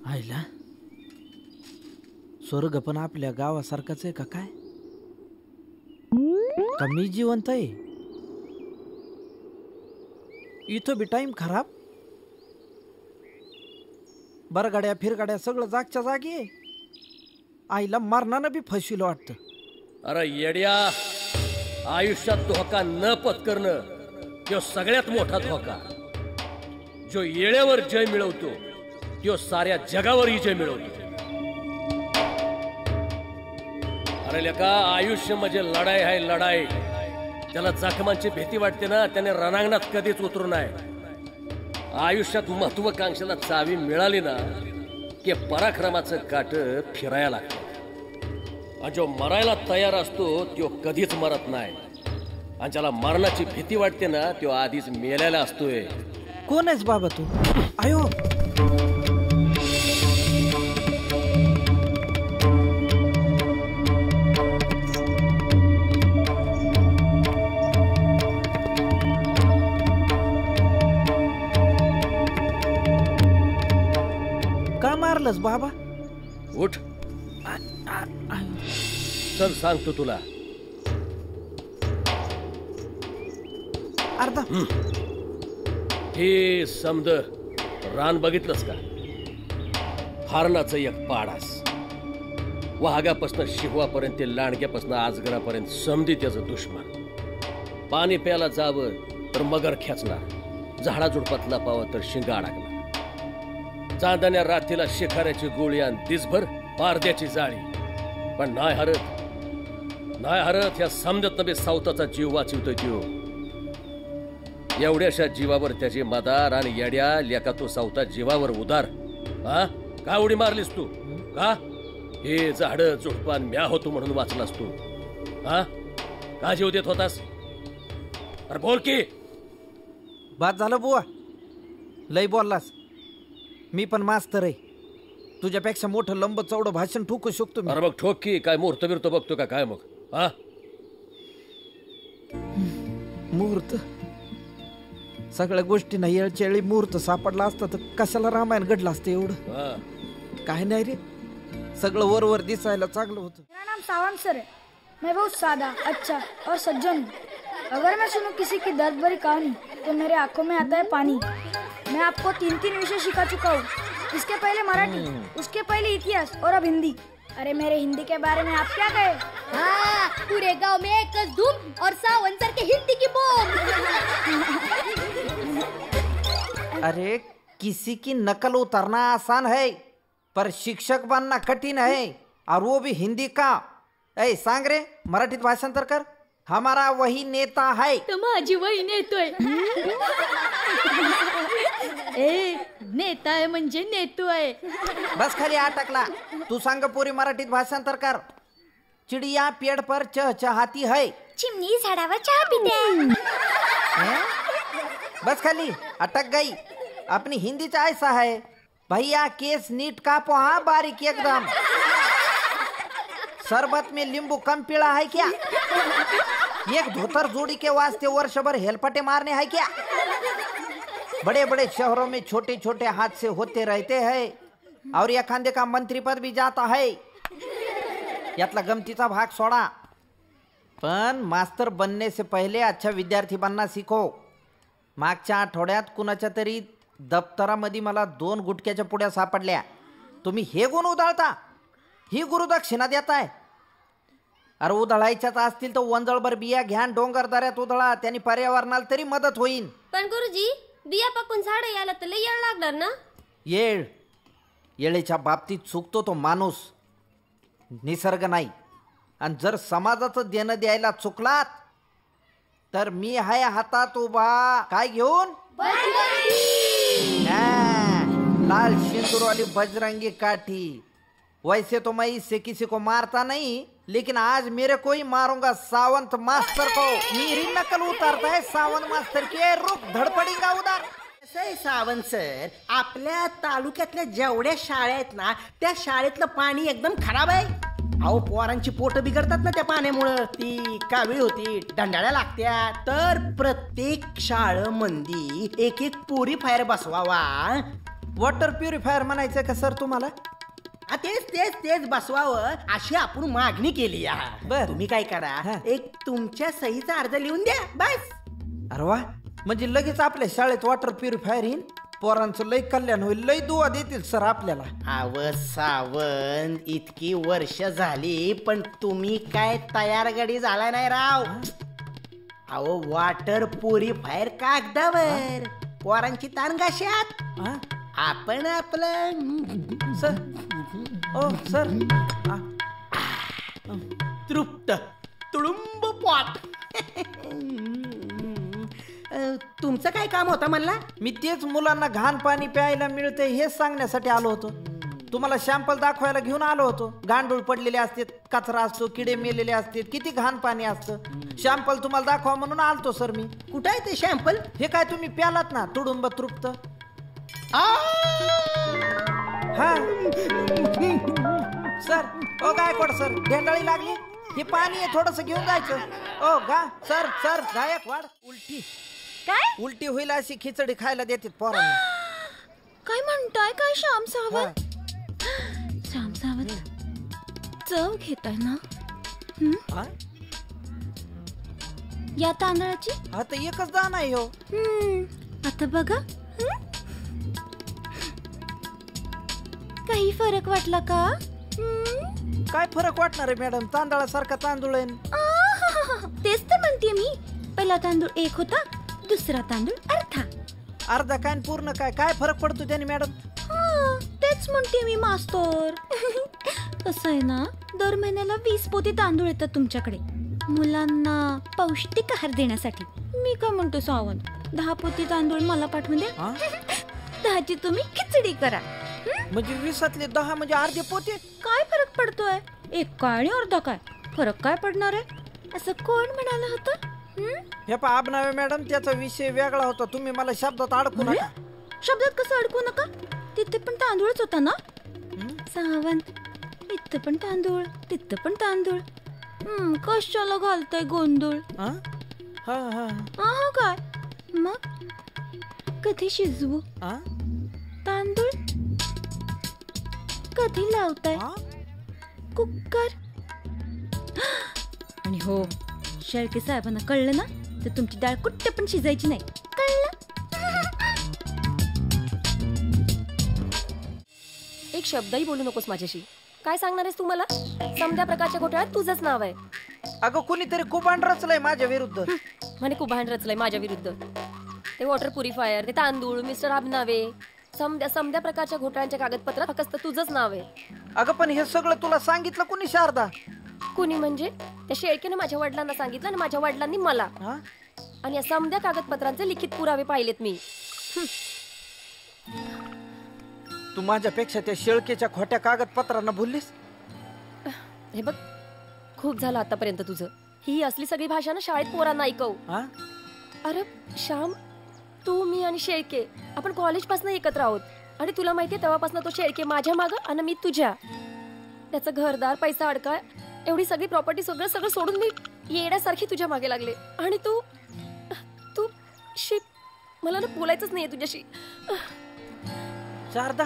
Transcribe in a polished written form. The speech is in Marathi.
आईला स्वर्ग पण आपल्या गावासारखाच आहे का काय? का मी जिवंत आहे? इथं बी टाइम खराब, बरगाड्या फिरगाड्या सगळं जागच्या जागी आहे. आईला मरणानं बी फसविलं वाटतं. अरे येड्या, आयुष्यात धोका न पत्करणं तो सगळ्यात मोठा धोका. जो येळेवर जय मिळवतो तो साऱ्या जगावरही जय मिळवतो. अरे लेका, आयुष्य म्हणजे लढाई आहे, लढाई. ज्याला जखमांची भीती वाटते ना त्याने रणांगणात कधीच उतरू नये. आयुष्यात महत्वाकांक्षेला चावी मिळाली ना की पराक्रमाचं काट फिरायला लागतं. आणि जो मरायला तयार असतो तो कधीच मरत नाही. आणि ज्याला मरणाची भीती वाटते ना तो आधीच मेलेला असतोय. कोण आहेस बाबा तू? आयो का मारलंस बाबा? उठ, चल सांगतो तुला. अर्धा हे समद रान बघितलंस का? हरणाचं एक पाडास. वाघापासून शिवापर्यंत ते लांडग्यापासून आजगरापर्यंत समधी त्याचं दुश्मन. पाणी प्यायला जावं तर मगर खेचणार, झाडाझुडपात लपावं तर शिंगा अडकणार. चांदण्या रात्रीला शिखाऱ्याची गोळी आणि दिसभर पारद्याची जाळी. पण नाही हरत या समजत नव्हे सावताचा जीव वाचवतोय त्यो. एवढ्याशा जीवावर त्याची मदार आणि येड्या लेका तो सावता जीवावर उदार. हा का उडी मारलीस तू? का हे झाड झुडपान म्या होतो म्हणून वाचलास तू? हा का जीव देत होतास? अरे बोल की. बाद झालं बुवा, लय बोललास. मी पण मास्तर आहे. तुझ्यापेक्षा मोठं लंब चौडं भाषण ठोकू शकतो मी. अरे मग ठोक की. काय मुहूर्त बिरत बघतो का काय मग? हा मुहूर्त सगळ्या गोष्टींना येळच्या वेळी मुहूर्त सापडला असता तर कशाला रामायण घडलं असतं एवढं? काय नाही रे, सगळं वरवर दिसायला चांगलं होतं. मेरा नाम सावंत सर है. मैं बहुत सादा, अच्छा और सज्जन हूँ. अगर मैं सुनूं किसी की दर्द भरी कहानी तो मेरे आंखों में आता है पानी. मैं आपको 3 विषय सिखा चुका हूँ. इसके पहले मराठी, उसके पहले इतिहास और अब हिंदी. अरे मेरे हिंदी के बारे में आप क्या कहे? हाँ, पूरे गांव में एक धूम और सावंत सर के हिंदी की बूम. अरे किसी की नकल उतारना आसान है पर शिक्षक बनना कठिन है, और वो भी हिंदी का. ऐ सांग रे, मराठीत भाषांतर कर. हमारा वही नेता है. तो माझी वही नेतोय. ए नेता आहे म्हणजे नेतू आहे. बस खाली अटकला. तू सांग पोरी मराठीत भाषांतर कर. चिड़िया पेड़ पर चहचहाती है. चिमणी झाडावर चहा पिते. बस खाली अटक गई. अपनी हिंदी चा ऐसा है भैया, केस नीट कापो हाँ, बारीक एकदम. शरबत में नींबू कम पीला है क्या? एक धोतर जोड़ी के वास्ते वर्षभर हेलपटे मारने है क्या? बड़े बड़े शहरों में छोटे छोटे हादसे होते रहते हैं और एखादे का मंत्री पद भी जाता है. यातला गमतीचा भाग सोडा, पण मास्तर बनने से पहले अच्छा विद्यार्थी बनना सीखो. मागच्या आठवड्यात कुणाच्या तरी दप्तरामध्ये मला 2 गुटक्याच्या पुड्या सापडल्या. तुम्ही हे गुण उधळता, ही गुरुदक्षिणा देताय. अरे उधळायच्याच असतील तर वंजळभर बिया घ्या, डोंगर दऱ्यात उधळा. त्यांनी पर्यावरणाला तरी मदत होईल. पण गुरुजी, बिया पाकून झाड यायला तर लय येळ लागणार ना? येळेच्या बाबतीत चुकतो तो माणूस, निसर्ग नाही. आणि जर समाजाचं देणं द्यायला चुकलात तर मी हाय हातात उभा. काय घेऊन? लाल सिंदूर वाली बजरंगी काठी. वैसे तो मैं इससे किसी को मारता नहीं, लेकिन आज मेरे को ही मारूंगा सावंत मास्टर को. मेरी नकल उतारता है सावंत मास्टर की. रुक, धडपडींगा उधर. सावंत सर, आपल्या तालुक्यातल्या जेवढ्या शाळा आहेत ना त्या शाळेतलं पाणी एकदम खराब आहे. अहो पोरांची पोट बिघडतात ना त्या पाण्यामुळं. ती कावीळ होती, दंडाळ्या लागत्या. तर प्रत्येक शाळेमध्ये एक प्युरिफायर बसवावा वॉटर प्युरिफायर म्हणायचं का सर तुम्हाला? तेच तेच तेच बसवावं अशी आपण मागणी केली आहे. बर. तुम्ही काय करा, हा. एक तुमच्या सहीचा अर्ज लिहून द्या बस. अरे वा, म्हणजे लगेच आपल्या शाळेत वॉटर प्युरिफायर येईन. पोरांचं लय कल्याण होईल, लय दुआ देतील सर आपल्याला. अव सावंत, इतकी वर्ष झाली पण तुम्ही काय तयार गडी झाला नाही राव. अहो वॉटर प्युरिफायर कागदावर, पोरांची ताण घाशात. हा? आपण आपलं सर, ओ सर, तृप्त तुडुंब पॉट. तुमचं काय काम होतं म्हणला? मी तेच मुलांना घाण पाणी प्यायला मिळते हेच सांगण्यासाठी आलो होतो. तुम्हाला शॅम्पल दाखवायला घेऊन आलो होतो. गांडूळ पडलेले असतात, कचरा असतो, किडे मेलेले असतात, किती घाण पाणी असतं. शॅम्पल तुम्हाला दाखवा म्हणून आलतो सर मी. कुठं आहे ते शॅम्पल? हे काय तुम्ही प्यालात ना, तुडुंब तृप्त. हा सर, ओ गायकवाड सर, ढेंडाळी लागली. हे पाणी आहे, थोडस घेऊन जायचं. ओ गा सर, सर गायकवाड, उलटी काय उलटी होईल अशी खिचडी खायला देतात पोरांना. काय म्हणताय काय श्याम सावंत? श्याम सावंत चव घेताय ना? हा? या तांदळाची आता एकच दाना आहे हो. आता बघा. काही फरक वाटला का? काय फरक वाटणार आहे मॅडम? तांदळासारखा तांदूळ आहे. तेच तर म्हणते मी. पहिला तांदूळ एक होता, दुसरा तांदूळ अर्धा. अर्धा काय आणि पूर्ण काय, काय फरक पडतो त्याने मॅडम? तेच म्हणते मी मास्तर. कसं आहे ना, दर महिन्याला 20 पोती तांदूळ येतात तुमच्याकडे मुलांना पौष्टिक आहार देण्यासाठी. मी काय म्हणतो सावंत, 10 पोती तांदूळ मला पाठवून द्या. 10ची तुम्ही खिचडी करा. म्हणजे 20तले 10 म्हणजे अर्धे पोते. काय फरक पडतोय? एक काय आणि अर्धा काय, फरक काय पडणार आहे असं कोण म्हणालं होतं? हे पहा अबनावे मॅडम, त्याचा विषय वेगळा होता. तुम्ही मला शब्दात अडकू नका. शब्दात कसं अडकू नका? तिथे पण तांदूळच होता ना सावंत. इथं पण तांदूळ, तिथं पण तांदूळ. कशाला घालताय गोंधळ? हा काय मग कधी शिजवू तांदूळ? कधी लावताय कुकर? आणि हो, शेळके साहेबांना कळलं ना तर तुमची डाळ कुठे पण शिजायची नाही, कळलं? एक शब्दही बोलू नकोस माझ्याशी. काय सांगणार आहेस तू मला? समध्या प्रकारच्या घोटाळ्यात तुझंच नाव आहे. अगं कुणीतरी कुभांड रचलंय माझ्या विरुद्ध. म्हणे कुभांड रचलंय माझ्या विरुद्ध. ते वॉटर प्युरिफायर, ते तांदूळ, मिस्टर आबनावे, समध्या प्रकारच्या घोटाळ्यांच्या कागदपत्रात फक्त तुझंच नाव आहे. अगं पण हे सगळं तुला सांगितलं कुणी शारदा? कुणी म्हणजे त्या शेळकेने माझ्या वडिलांना सांगितलं आणि माझ्या वडिलांनी मला. आणि या समध्या कागदपत्रांचे लिखित पुरावे पाहिलेत मी. तू माझ्यापेक्षा त्या शेळकेच्या खोट्या कागदपत्रांना भुललीस. हे बघ, खूप झालं आतापर्यंत तुझं. ही असली सगळी भाषा ना शाळेत पोरांना ऐकव. अरे श्याम, तू, मी आणि शेळके आपण कॉलेज पासून एकत्र आहोत. आणि तुला माहितीये तेव्हापासून तो शेळके माझ्या मागं आणि मी तुझ्या. त्याचं घरदार, पैसा अडका, एवढी सगळी प्रॉपर्टी सगळं सगळं सोडून मी येण्यासारखी तुझ्या मागे लागले. आणि तू मला ना बोलायचंच नाहीये तुझ्याशी. शारदा,